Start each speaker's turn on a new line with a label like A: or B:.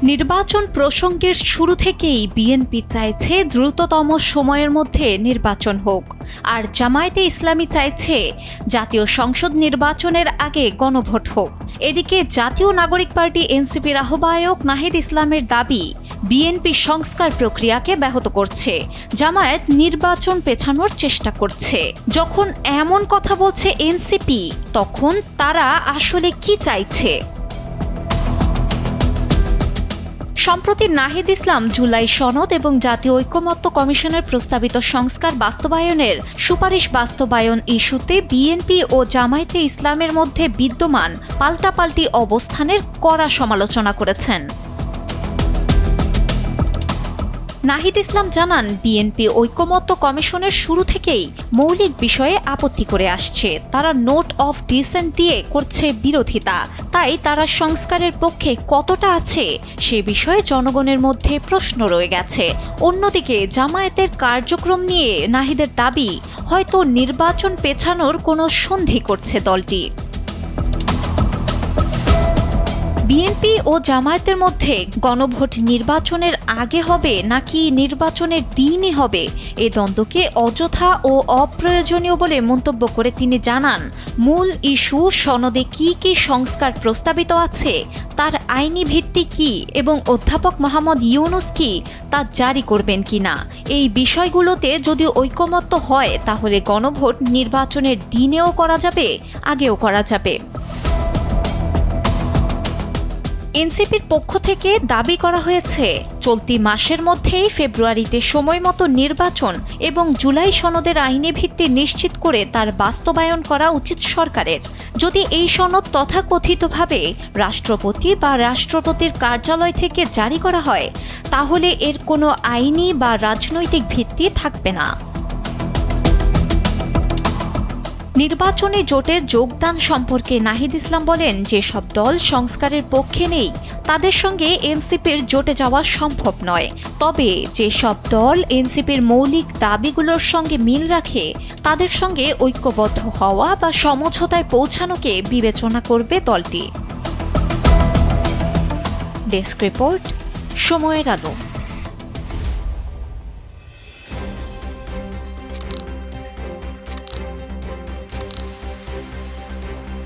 A: নির্বাচন প্রসঙ্গের শুরু থেকেই বিএনপি চাইছে দ্রুততম সময়ের মধ্যে নির্বাচন হোক, আর জামায়াতে ইসলামী চাইছে জাতীয় সংসদ নির্বাচনের আগে গণভোট হোক। এদিকে জাতীয় নাগরিক পার্টি এনসিপির আহ্বায়ক নাহিদ ইসলামের দাবি, বিএনপি সংস্কার প্রক্রিয়াকে ব্যাহত করছে, জামায়াত নির্বাচন পেছানোর চেষ্টা করছে। যখন এমন কথা বলছে এনসিপি, তখন তারা আসলে কি চাইছে? সম্প্রতি নাহিদ ইসলাম জুলাই সনদ এবং জাতীয় ঐকমত্য কমিশনের প্রস্তাবিত সংস্কার বাস্তবায়নের সুপারিশ বাস্তবায়ন ইস্যুতে বিএনপি ও জামায়াতে ইসলামের মধ্যে বিদ্যমান পাল্টাপাল্টি অবস্থানের কড়া সমালোচনা করেছেন। নাহিদ ইসলাম জানান, বিএনপি ঐকমত্য কমিশনের শুরু থেকেই মৌলিক বিষয়ে আপত্তি করে আসছে। তারা নোট অফ ডিসেন্ট দিয়ে করছে বিরোধিতা, তাই তারা সংস্কারের পক্ষে কতটা আছে সে বিষয়ে জনগণের মধ্যে প্রশ্ন রয়ে গেছে। অন্যদিকে জামায়াতের কার্যক্রম নিয়ে নাহিদের দাবি, হয়তো নির্বাচন পেছানোর কোনো সন্ধি করছে দলটি। বিএনপি ও জামায়াতের মধ্যে গণভোট নির্বাচনের আগে হবে নাকি নির্বাচনের দিনই হবে, এ দ্বন্দ্বকে অযথা ও অপ্রয়োজনীয় বলে মন্তব্য করে তিনি জানান, মূল ইস্যু সনদে কি কি সংস্কার প্রস্তাবিত আছে, তার আইনি ভিত্তি কি এবং অধ্যাপক মোহাম্মদ ইউনূস কি তা জারি করবেন কিনা। এই বিষয়গুলোতে যদি ঐকমত্য হয় তাহলে গণভোট নির্বাচনের দিনেও করা যাবে, আগেও করা যাবে। এনসিপির পক্ষ থেকে দাবি করা হয়েছে, চলতি মাসের মধ্যেই ফেব্রুয়ারিতে সময়মতো নির্বাচন এবং জুলাই সনদের আইনি ভিত্তি নিশ্চিত করে তার বাস্তবায়ন করা উচিত সরকারের। যদি এই সনদ তথাকথিতভাবে রাষ্ট্রপতি বা রাষ্ট্রপতির কার্যালয় থেকে জারি করা হয়, তাহলে এর কোনো আইনি বা রাজনৈতিক ভিত্তি থাকবে না। নির্বাচনী জোটে যোগদান সম্পর্কে নাহিদ ইসলাম বলেন, যেসব দল সংস্কারের পক্ষে নেই তাদের সঙ্গে এনসিপির জোটে যাওয়া সম্ভব নয়। তবে যেসব দল এনসিপির মৌলিক দাবিগুলোর সঙ্গে মিল রাখে তাদের সঙ্গে ঐক্যবদ্ধ হওয়া বা সমঝোতায় পৌঁছানোকে বিবেচনা করবে দলটি। ডেস্ক রিপোর্ট, সময়ের আলো।